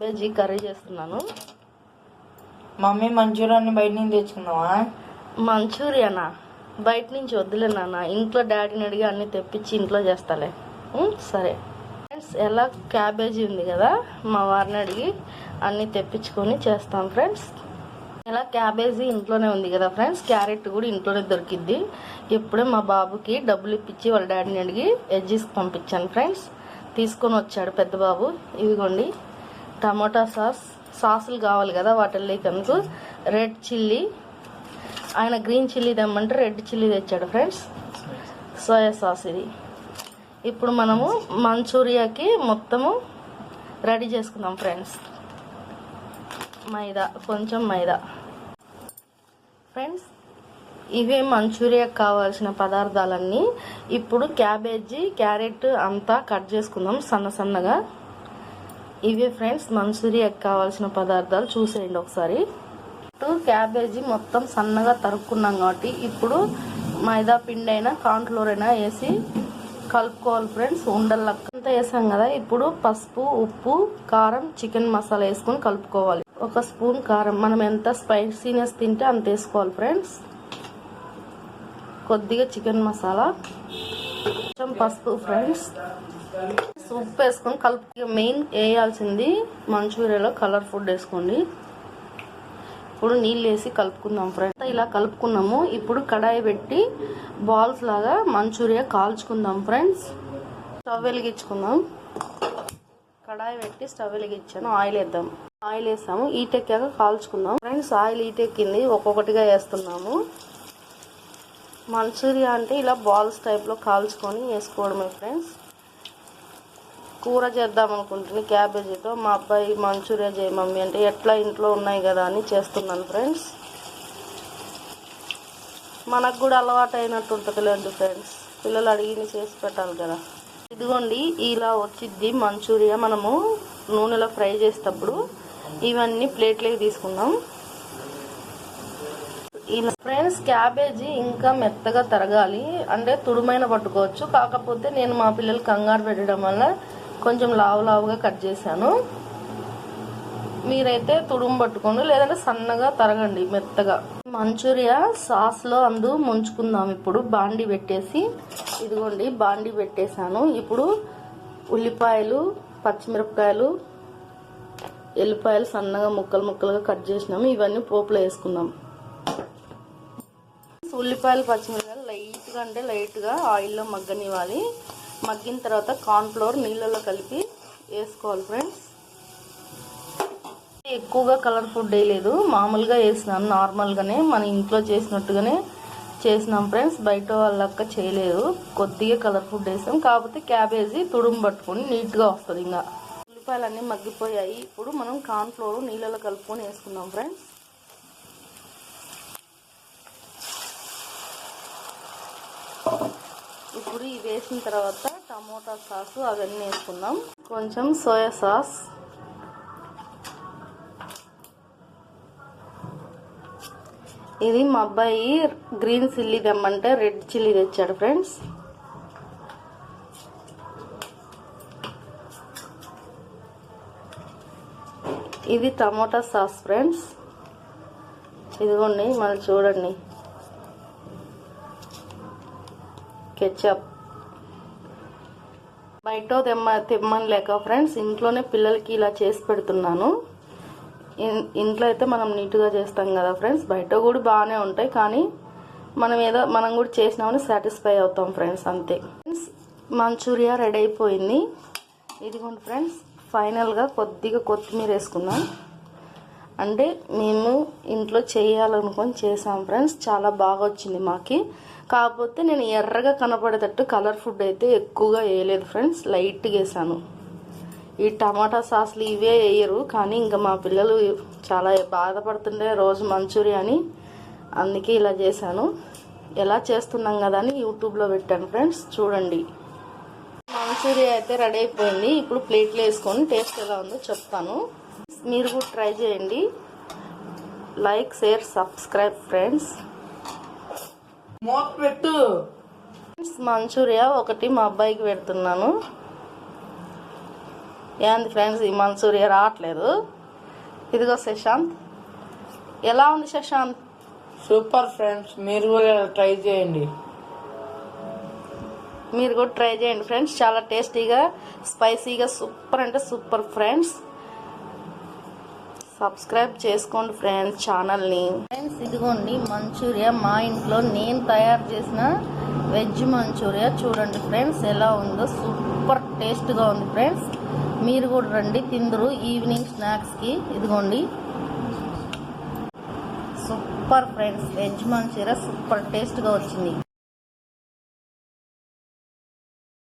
Veg curry చేస్తున్నాను. Mummy మంచూరియాని బయట నుంచి తెచ్చుకున్నావా? మంచూరియానా? బయట నుంచి వద్దులే నాన్న, ఇంట్లో డాడీని అడిగి అన్నీ తెప్పించి ఇంట్లో చేస్తాలే. సరే ఫ్రెండ్స్, ఎలా క్యాబేజీ ఉంది కదా, మా వారిని అడిగి అన్నీ తెప్పించుకొని చేస్తాం ఫ్రెండ్స్. ఇలా క్యాబేజీ ఇంట్లోనే ఉంది కదా ఫ్రెండ్స్, క్యారెట్ కూడా ఇంట్లోనే దొరికిద్ది. ఇప్పుడే మా బాబుకి డబ్బులు ఇప్పించి వాళ్ళ డాడీని అడిగి వెజ్జీస్ పంపించాను ఫ్రెండ్స్. తీసుకొని వచ్చాడు పెద్ద బాబు. ఇదిగోండి టమోటా సాసులు కావాలి కదా, వాటిల్లోకి అందుకు రెడ్ చిల్లీ, ఆయన గ్రీన్ చిల్లీ తెమ్మంటే రెడ్ చిల్లీ తెచ్చాడు ఫ్రెండ్స్. సోయా సాస్ ఇది. ఇప్పుడు మనము మంచూరియాకి మొత్తము రెడీ చేసుకుందాం ఫ్రెండ్స్. కొంచెం మైదా ఫ్రెండ్స్. ఇవే మంచూరియాకి కావాల్సిన పదార్థాలన్నీ. ఇప్పుడు క్యాబేజీ క్యారెట్ అంతా కట్ చేసుకుందాం సన్నగా. ఇవే ఫ్రెండ్స్ మంచూరియాకి కావాల్సిన పదార్థాలు, చూసేయండి ఒకసారి. క్యాబేజీ మొత్తం సన్నగా తరుక్కున్నాం కాబట్టి ఇప్పుడు మైదా పిండి అయినా కార్న్ఫ్లోర్ అయినా వేసి కలుపుకోవాలి ఫ్రెండ్స్. ఉండలక్క అంతా వేసాం కదా, ఇప్పుడు పసుపు, ఉప్పు, కారం, చికెన్ మసాలా వేసుకొని కలుపుకోవాలి. 1 స్పూన్ కారం, మనం ఎంత స్పైసీనెస్ తింటే అంత వేసుకోవాలి ఫ్రెండ్స్. కొద్దిగా చికెన్ మసాలా, కొంచెం పసుపు ఫ్రెండ్స్. ఉప్పు వేసుకొని కలుపు. మెయిన్ వేయాల్సింది మంచూరియాలో కలర్ ఫుడ్ వేసుకోండి. ఇప్పుడు నీళ్ళు వేసి కలుపుకుందాం ఫ్రెండ్స్. ఇలా కలుపుకున్నాము. ఇప్పుడు కడాయి పెట్టి బాల్స్ లాగా మంచూరియా కాల్చుకుందాం ఫ్రెండ్స్. స్టవ్ వెలిగించుకుందాం. కడాయి పెట్టి స్టవ్ వెలిగించాను. ఆయిల్ వేద్దాం. ఆయిల్ వేసాము. ఈటెక్కాక కాల్చుకుందాం ఫ్రెండ్స్. ఆయిల్ ఈటెక్కింది, ఒక్కొక్కటిగా వేస్తున్నాము. మంచూరియా అంటే ఇలా బాల్స్ టైప్లో కాల్చుకొని వేసుకోవడమే ఫ్రెండ్స్. కూర చేద్దాం అనుకుంటుంది క్యాబేజీతో. మా అబ్బాయి మంచూరియా చేయ మమ్మీ అంటే, ఎట్లా ఇంట్లో ఉన్నాయి కదా అని చేస్తున్నాను ఫ్రెండ్స్. మనకు కూడా అలవాటు అయినట్టు ఉంటుంది లేదు ఫ్రెండ్స్, పిల్లలు అడిగి చేసి పెట్టాలి కదా. ఇదిగోండి ఇలా వచ్చిద్ది మంచూరియా. మనము నూనెలో ఫ్రై చేసేటప్పుడు ఇవన్నీ ప్లేట్లోకి తీసుకుందాం. ఇలా ఫ్రెండ్స్, క్యాబేజీ ఇంకా మెత్తగా తరగాలి అంటే తుడుమైన పట్టుకోవచ్చు. కాకపోతే నేను మా పిల్లలు కంగారు పెట్టడం వల్ల కొంచెం లావుగా కట్ చేశాను. మీరైతే తుడుము పట్టుకోండి, లేదంటే సన్నగా తరగండి మెత్తగా. మంచూరియా సాస్లో ముంచుకుందాం. ఇప్పుడు బాండి పెట్టేసి, ఇదిగోండి బాండి పెట్టేశాను. ఇప్పుడు ఉల్లిపాయలు, పచ్చిమిరపకాయలు, ఎల్లిపాయలు సన్నగా ముక్కలుగా కట్ చేసినాము. ఇవన్నీ పోపులో వేసుకుందాం. ఉల్లిపాయలు, పచ్చిమిరపకాయలు లైట్గా ఆయిల్లో మగ్గనివ్వాలి. మగ్గిన తర్వాత కార్న్ఫ్లోర్ నీళ్ళలో కలిపి వేసుకోవాలి ఫ్రెండ్స్. ఎక్కువగా కలర్ ఫుడ్ వేయలేదు, మామూలుగా వేసినాను. నార్మల్గానే మన ఇంట్లో చేసినట్టుగానే చేసినాం ఫ్రెండ్స్. బయట వాళ్ళక్క చేయలేదు, కొద్దిగా కలర్ ఫుడ్ వేసాం. కాకపోతే క్యాబేజీ తుడుము పట్టుకొని నీట్గా వస్తుంది. ఇంకా ఉల్లిపాయలన్నీ మగ్గిపోయాయి. ఇప్పుడు మనం కార్న్ఫ్లోర్ నీళ్ళలో కలుపుకొని వేసుకుందాం ఫ్రెండ్స్. ఇప్పుడు ఇవి వేసిన తర్వాత టమోటా సాసు అవన్నీ వేసుకుందాం. కొంచెం సోయా సాస్, ఇది మా అబ్బాయి గ్రీన్ చిల్లీ తెమ్మంటే రెడ్ చిల్లీ తెచ్చాడు ఫ్రెండ్స్. ఇది టమోటా సాస్ ఫ్రెండ్స్. ఇదిగోండి మళ్ళీ చూడండి, కెచప్. బయట తెమ్మని లేక ఫ్రెండ్స్, ఇంట్లోనే పిల్లలకి ఇలా చేసి పెడుతున్నాను. ఇంట్లో అయితే మనం నీట్గా చేస్తాం కదా ఫ్రెండ్స్, బయట కూడా బాగానే ఉంటాయి. కానీ మనం కూడా చేసినామని సాటిస్ఫై అవుతాం ఫ్రెండ్స్, అంతే. మంచూరియా రెడీ అయిపోయింది. ఇదిగోండి ఫ్రెండ్స్, ఫైనల్గా కొద్దిగా కొత్తిమీర వేసుకుందాం. అంటే మేము ఇంట్లో చేయాలనుకొని చేసాం ఫ్రెండ్స్. చాలా బాగా వచ్చింది మాకి. కాకపోతే నేను ఎర్రగా కనపడేటట్టు కలర్ ఫుడ్ అయితే ఎక్కువగా వేయలేదు ఫ్రెండ్స్, లైట్గా వేసాను. ఈ టమాటా సాస్లు ఇవే వేయరు, కానీ ఇంకా మా పిల్లలు చాలా బాధపడుతుండే రోజు మంచూరియా అని, అందుకే ఇలా చేశాను. ఎలా చేస్తున్నాం కదా అని యూట్యూబ్లో పెట్టాను ఫ్రెండ్స్, చూడండి. మంచూరియా అయితే రెడీ అయిపోయింది. ఇప్పుడు ప్లేట్లో వేసుకొని టేస్ట్ ఎలా ఉందో చెప్తాను. మీరు కూడా ట్రై చేయండి. Like, share, subscribe friends. Manchurian ఒకటి మా అబ్బాయికి పెడుతున్నాను. ఏంది ఫ్రెండ్స్ ఈ మంచూరియా రావట్లేదు. ఇదిగో శశాంత్, ఎలా ఉంది శశాంత్? సూపర్ ఫ్రెండ్స్, మీరు కూడా ట్రై చేయండి. మీరు కూడా ట్రై చేయండి ఫ్రెండ్స్. చాలా టేస్టీగా, స్పైసీగా, సూపర్ అంటే సూపర్ ఫ్రెండ్స్. సబ్స్క్రైబ్ చేసుకోండి ఫ్రెండ్స్ ఛానల్ని. ఫ్రెండ్స్ ఇదిగోండి మంచూరియా, మా ఇంట్లో నేను తయారు చేసిన వెజ్ మంచూరియా. చూడండి ఫ్రెండ్స్ ఎలా ఉందో, సూపర్ టేస్ట్గా ఉంది ఫ్రెండ్స్. మీరు కూడా రండి, తిందురు ఈవినింగ్ స్నాక్స్కి. ఇదిగోండి super friends, veg manchurian super టేస్ట్గా వచ్చింది.